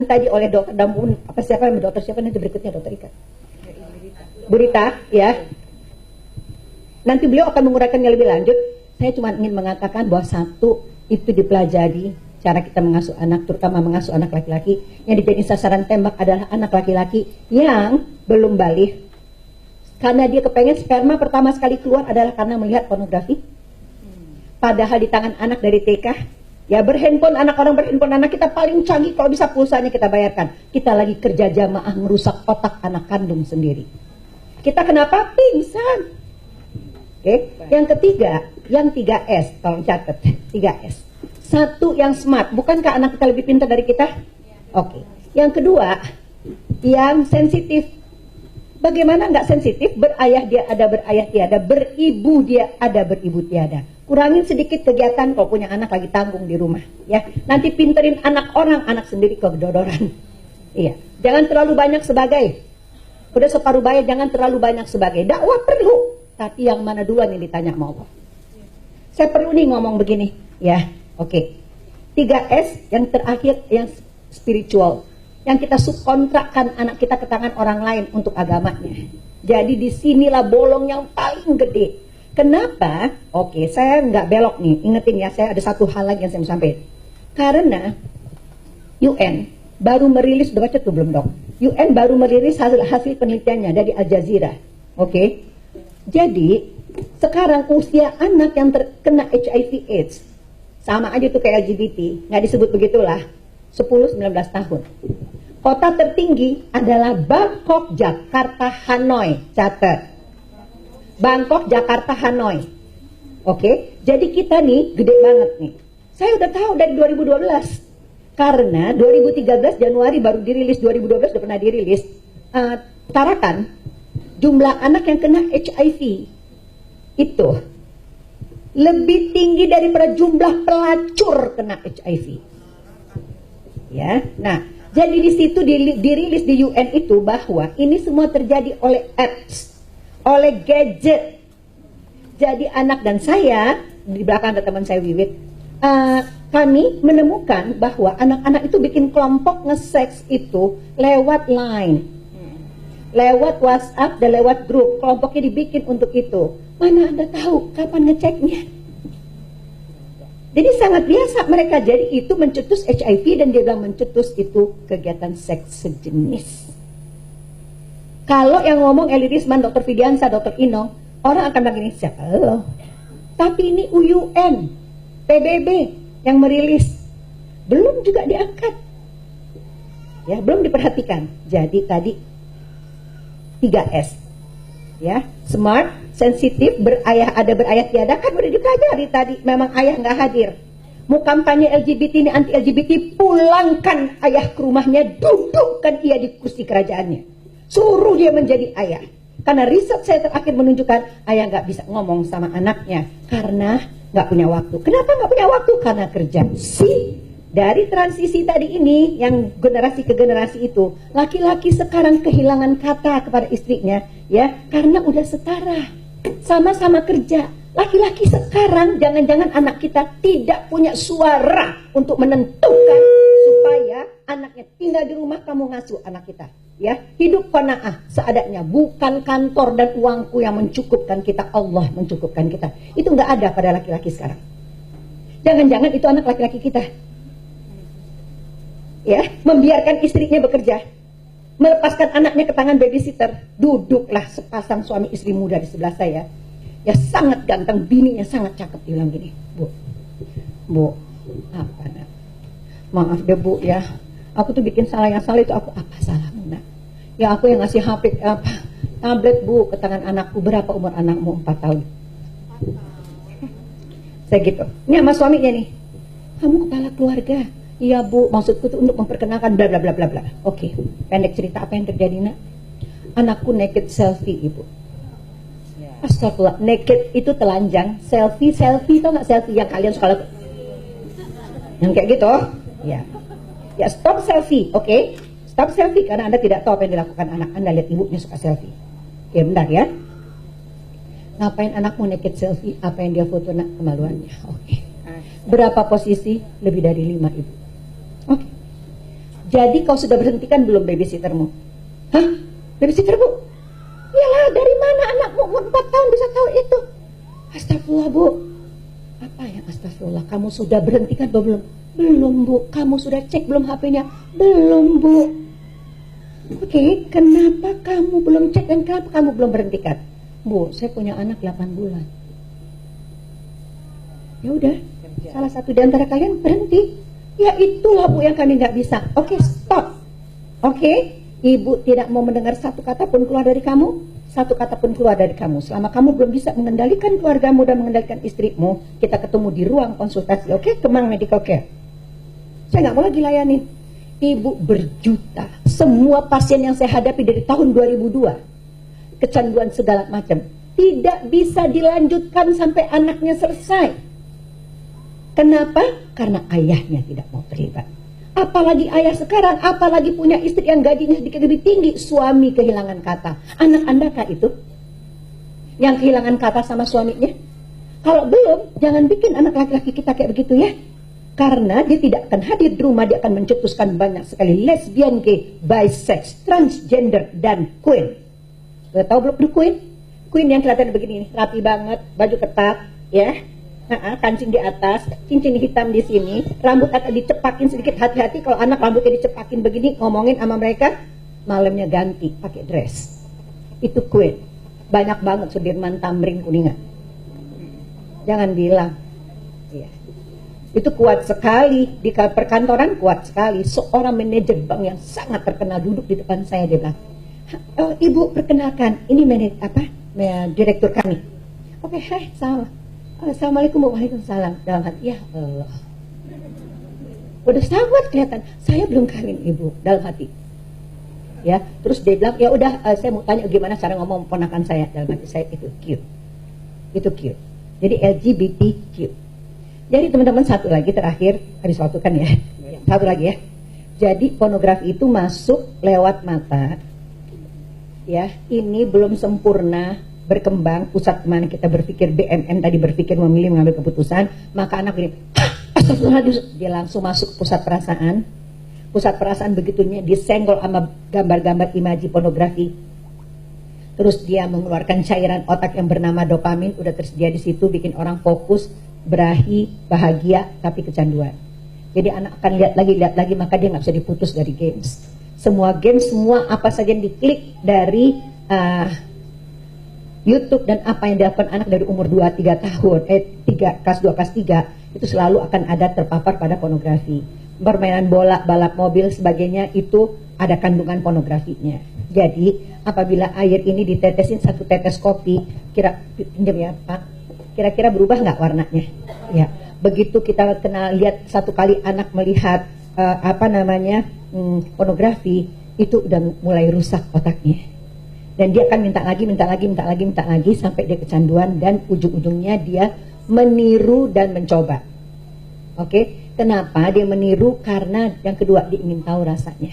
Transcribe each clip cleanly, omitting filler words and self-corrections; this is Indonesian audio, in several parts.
tadi oleh dokter Damun, dokter siapa nanti berikutnya, dokter Ika, Bu Rita, ya. Nanti beliau akan menguraikannya lebih lanjut. Saya cuma ingin mengatakan bahwa satu itu dipelajari cara kita mengasuh anak, terutama mengasuh anak laki-laki. Yang dijadiin sasaran tembak adalah anak laki-laki yang belum balik, karena dia kepengen sperma pertama sekali keluar adalah karena melihat pornografi. Padahal di tangan anak dari TK, ya berhandphone, anak orang berhandphone, anak kita paling canggih, kalau bisa pulsanya kita bayarkan. Kita lagi kerja jamaah merusak otak anak kandung sendiri. Kita kenapa? Pingsan. Oke. Yang ketiga, yang 3S, tolong catat, 3S. Satu, yang smart. Bukankah anak kita lebih pintar dari kita? Oke. Yang kedua, yang sensitif. Bagaimana nggak sensitif? Berayah dia ada, berayah tiada. Beribu dia ada, beribu tiada. Kurangin sedikit kegiatan kalau punya anak lagi tanggung di rumah, ya. Nanti pinterin anak orang, anak sendiri kedodoran. Iya. Jangan terlalu banyak sebagai. Udah separuh bayar, jangan terlalu banyak sebagai. Dakwah perlu, tapi yang mana duluan yang ditanya sama Allah. Saya perlu nih ngomong begini, ya. Oke. 3S yang terakhir, yang spiritual. Yang kita subkontrakkan anak kita ke tangan orang lain untuk agamanya. Jadi disinilah bolong yang paling gede. Kenapa? Oke, saya nggak belok nih. Ingetin ya, saya ada satu hal lagi yang saya mau sampaikan. Karena UN baru merilis, udah baca tuh belum dok? UN baru merilis hasil penelitiannya dari Al Jazeera. Oke. Jadi sekarang usia anak yang terkena HIV/AIDS sama aja tuh kayak LGBT, nggak disebut begitulah, 10-19 tahun. Kota tertinggi adalah Bangkok, Jakarta, Hanoi. Catat. Bangkok, Jakarta, Hanoi. Oke, jadi kita nih gede banget nih. Saya udah tahu dari 2012. Karena 2013 Januari baru dirilis, 2012 udah pernah dirilis. Tarakan jumlah anak yang kena HIV itu lebih tinggi daripada jumlah pelacur kena HIV. Ya, nah, jadi di situ dirilis di UN itu bahwa ini semua terjadi oleh apps, oleh gadget. Jadi anak dan saya, di belakang ada teman saya Wiwit, kami menemukan bahwa anak-anak itu bikin kelompok nge-seks itu lewat line, lewat WhatsApp dan lewat grup. Kelompoknya dibikin untuk itu. Mana Anda tahu kapan ngeceknya? Jadi sangat biasa mereka. Jadi itu mencetus HIV, dan dia bilang mencetus itu kegiatan seks sejenis. Kalau yang ngomong Eli Risman, Dr. Fidiansa, Dr. Inong, orang akan bilang ini siapa lo? Tapi ini UN, PBB yang merilis, belum juga diangkat, ya, belum diperhatikan. Jadi tadi 3S, ya, smart, sensitif, berayah ada, berayah tiada, kan udah dipelajari tadi. Memang ayah nggak hadir. Mau kampanye LGBT ini, anti LGBT, pulangkan ayah ke rumahnya, dudukkan ia di kursi kerajaannya. Suruh dia menjadi ayah. Karena riset saya terakhir menunjukkan ayah nggak bisa ngomong sama anaknya karena nggak punya waktu. Kenapa nggak punya waktu? Karena kerja. Dari transisi tadi ini, yang generasi ke generasi itu, laki-laki sekarang kehilangan kata kepada istrinya, ya, karena udah setara, sama-sama kerja. Laki-laki sekarang, jangan-jangan anak kita tidak punya suara untuk menentukan supaya anaknya tinggal di rumah, kamu ngasuh anak kita. Ya, hidup qanaah seadanya, bukan kantor dan uangku yang mencukupkan kita, Allah mencukupkan kita. Itu nggak ada pada laki-laki sekarang. Jangan-jangan itu anak laki-laki kita, ya, membiarkan istrinya bekerja, melepaskan anaknya ke tangan babysitter. Duduklah sepasang suami istri muda di sebelah saya, ya, sangat ganteng, bininya sangat cakep. Bilang gini, bu, apa nak? Maaf deh bu, ya, aku tuh bikin salah, yang salah itu aku. Apa salahmu nak? Ya aku yang ngasih HP, tablet bu ke tangan anakku. Berapa umur anakmu? 4 tahun. Saya gitu. Ini sama suaminya nih, kamu kepala keluarga. Iya bu, maksudku tuh untuk memperkenalkan bla bla bla bla bla. Oke, pendek cerita, apa yang terjadi nak? Anakku naked selfie ibu. Astagfirullah, naked itu telanjang, selfie tau nggak selfie yang kalian suka lakukan? Yang kayak gitu, ya. Ya, stop selfie, oke? Stop selfie karena Anda tidak tahu apa yang dilakukan anak Anda. Lihat ibunya suka selfie. Oke, bentar ya. Ngapain anakmu naked selfie? Apa yang dia foto nak? Kemaluannya. Oke. Berapa posisi? Lebih dari 5 ibu. Oke. Jadi kau sudah berhentikan belum babysittermu? Hah? Babysitter Bu? Iyalah, dari mana anakmu umur 4 tahun bisa tahu itu? Astagfirullah Bu. Apa yang astagfirullah? Kamu sudah berhentikan belum? Belum Bu. Kamu sudah cek belum HP-nya? Belum Bu. Oke, kenapa kamu belum cek dan kenapa kamu belum berhentikan? Bu, saya punya anak 8 bulan. Ya udah, salah satu di antara kalian berhenti. Ya itulah Bu yang kami nggak bisa. Oke, stop. Oke, Ibu tidak mau mendengar satu kata pun keluar dari kamu, satu kata pun keluar dari kamu. Selama kamu belum bisa mengendalikan keluargamu dan mengendalikan istrimu, kita ketemu di ruang konsultasi. Oke, Kemang Medical Care. Saya nggak mau lagi layanin. Ibu berjuta. Semua pasien yang saya hadapi dari tahun 2002, kecanduan segala macam, tidak bisa dilanjutkan sampai anaknya selesai. Kenapa? Karena ayahnya tidak mau terlibat. Apalagi ayah sekarang, apalagi punya istri yang gajinya sedikit lebih tinggi, suami kehilangan kata. Anak Anda kah itu yang kehilangan kata sama suaminya? Kalau belum, jangan bikin anak laki-laki kita kayak begitu ya. Karena dia tidak akan hadir di rumah, dia akan mencetuskan banyak sekali lesbian, gay, bisex, transgender, dan queer. Sudah tahu belum the queen? Queen yang kelihatan begini, rapi banget, baju ketat, ya. Kancing di atas, cincin hitam di sini, rambut akan dicepakin sedikit, hati-hati kalau anak rambutnya dicepakin begini, ngomongin sama mereka, malamnya ganti, pakai dress. Itu queen. Banyak banget Sudirman Tamrin Kuningan. Jangan bilang. Ya. Itu kuat sekali, di perkantoran kuat sekali. Seorang manajer bank yang sangat terkenal duduk di depan saya, dia bilang, Ibu perkenalkan, ini direktur kami. Oke, hai, salam. Assalamualaikum, waalaikumsalam. Dalam hati, ya Allah, udah sangat kelihatan saya belum kawin Ibu, dalam hati. Ya, terus dia bilang, ya udah, saya mau tanya gimana cara ngomong ponakan saya. Dalam hati saya, itu cute. Jadi LGBTQ. Jadi teman-teman, satu lagi terakhir, habis waktu kan ya. Satu lagi ya. Jadi pornografi itu masuk lewat mata. Ya, ini belum sempurna berkembang. Pusat mana kita berpikir, BMN tadi berpikir memilih mengambil keputusan, maka anak ini astagfirullahaladzim, dia langsung masuk pusat perasaan. Pusat perasaan begitunya disenggol sama gambar-gambar imaji pornografi. Terus dia mengeluarkan cairan otak yang bernama dopamin, udah tersedia di situ, bikin orang fokus, berahi, bahagia, tapi kecanduan. Jadi anak akan lihat lagi, maka dia nggak bisa diputus dari games. Semua games, semua apa saja yang diklik dari YouTube dan apa yang dilakukan anak dari umur 2-3 tahun, kelas 2, kelas 3, itu selalu akan ada terpapar pada pornografi. Permainan bola, balap mobil, sebagainya, itu ada kandungan pornografinya. Jadi, apabila air ini ditetesin 1 tetes kopi, pinjam ya Pak, kira-kira berubah nggak warnanya? Ya, begitu kita lihat satu kali anak melihat pornografi, itu udah mulai rusak otaknya. Dan dia akan minta lagi sampai dia kecanduan dan ujung-ujungnya dia meniru dan mencoba. Oke, kenapa dia meniru? Karena yang kedua, dia ingin tahu rasanya.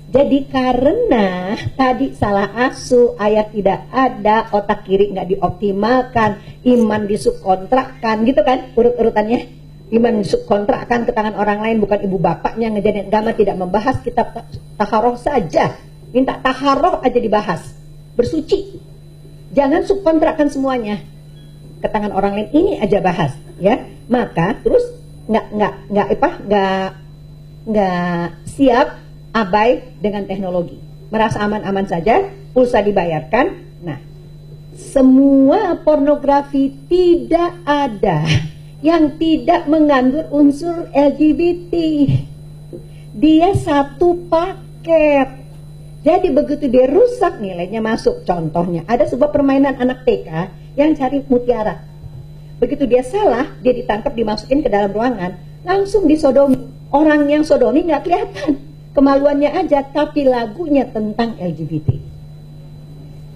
Jadi karena tadi salah asuh, ayah tidak ada, otak kiri nggak dioptimalkan, iman disubkontrakkan, gitu kan urut-urutannya. Iman disubkontrakkan ke tangan orang lain, bukan ibu bapaknya. Ngejadiin agama tidak membahas kitab taharoh saja. Minta taharoh aja dibahas, bersuci. Jangan subkontrakkan semuanya ke tangan orang lain, ini aja bahas, ya. Maka terus nggak siap abai dengan teknologi, merasa aman-aman saja, pulsa dibayarkan. Nah, semua pornografi tidak ada yang tidak mengandung unsur LGBT. Dia satu paket. Jadi begitu dia rusak, nilainya masuk. Contohnya, ada sebuah permainan anak TK yang cari mutiara. Begitu dia salah, dia ditangkap, dimasukin ke dalam ruangan, langsung disodomi. Orang yang sodomi nggak kelihatan, kemaluannya aja, tapi lagunya tentang LGBT.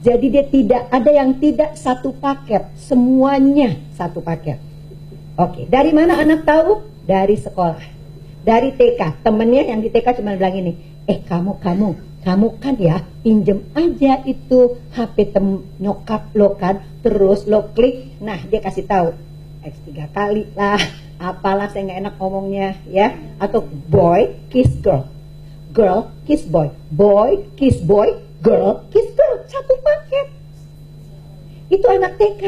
Jadi dia tidak ada yang tidak satu paket, semuanya satu paket. Oke, dari mana anak tahu? Dari sekolah, dari TK. Temennya yang di TK cuma bilang ini, kamu kan ya pinjem aja itu HP nyokap lo kan, terus lo klik, nah dia kasih tahu X 3 kali lah, apalah saya nggak enak ngomongnya ya, atau boy kiss girl, girl kiss boy, kiss boy, girl kiss girl, satu paket. Itu anak TK.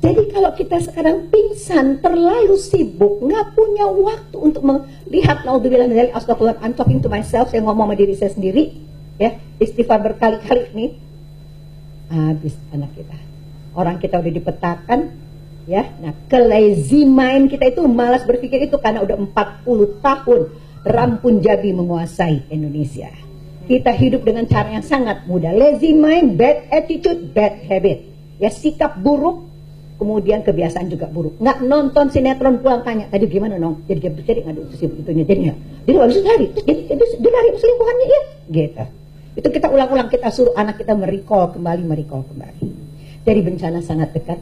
Jadi kalau kita sekarang pingsan, terlalu sibuk, nggak punya waktu untuk melihat, naudzubillah dari astagfirullah, I'm talking to myself, saya ngomong sama diri saya sendiri, ya, istighfar berkali-kali nih, habis anak kita. Orang kita udah dipetakan, ya. Nah, lazy mind kita itu malas berpikir itu karena udah 40 tahun Rampun Jabi menguasai Indonesia. Kita hidup dengan cara yang sangat mudah. Lazy mind, bad attitude, bad habit. Ya, sikap buruk, kemudian kebiasaan juga buruk. Nggak nonton sinetron pulang tanya, tadi gimana nong? Jadi ngadu itunya, jadi nggak. Jadi habis itu lari, jadi dia lari selingkuhannya ya, gitu. Itu kita ulang-ulang, kita suruh anak kita merecall kembali. Jadi bencana sangat dekat.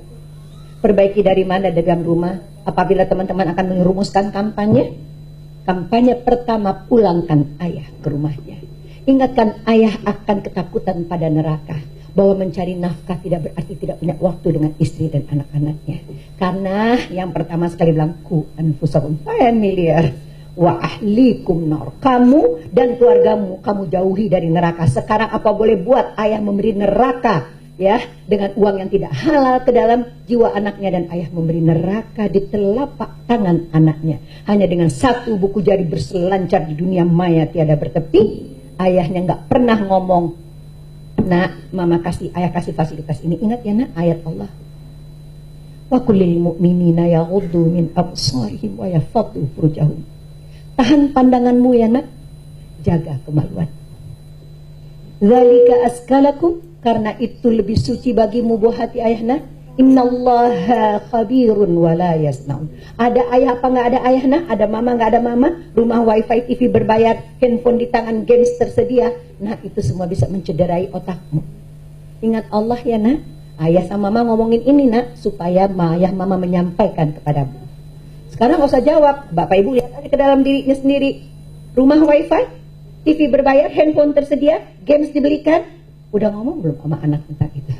Perbaiki dari mana? Dalam rumah. Apabila teman-teman akan merumuskan kampanye pertama, pulangkan ayah ke rumahnya. Ingatkan ayah akan ketakutan pada neraka, bahwa mencari nafkah tidak berarti tidak punya waktu dengan istri dan anak-anaknya. Karena yang pertama sekali bilang, ku anfusakum familiar wa ahlikum nar. Kamu dan keluargamu kamu jauhi dari neraka. Sekarang apa boleh buat ayah memberi neraka, ya, dengan uang yang tidak halal ke dalam jiwa anaknya, dan ayah memberi neraka di telapak tangan anaknya. Hanya dengan satu buku jari berselancar di dunia maya tiada bertepi. Ayahnya nggak pernah ngomong, nak, mama kasih, ayah kasih fasilitas ini. Ingat ya nak, ayat Allah. Wa kullil mu'minina yaghuddu min absarihim wa yahfadhu furujahum. Tahan pandanganmu ya nak, jaga kemaluan. Dzalika askalakum, karena itu lebih suci bagimu buah hati ayahna. Innallaha khabirun wala yasnaun. Ada ayah apa nggak ada ayahna? Ada mama nggak ada mama? Rumah wifi, TV berbayar, handphone di tangan, games tersedia. Nah, itu semua bisa mencederai otakmu. Ingat Allah ya nak. Ayah sama mama ngomongin ini nak, supaya ayah mama menyampaikan kepadamu. Sekarang nggak usah jawab. Bapak ibu lihat aja ke dalam dirinya sendiri. Rumah wifi, TV berbayar, handphone tersedia, games dibelikan. Udah ngomong belum sama anak tentang itu?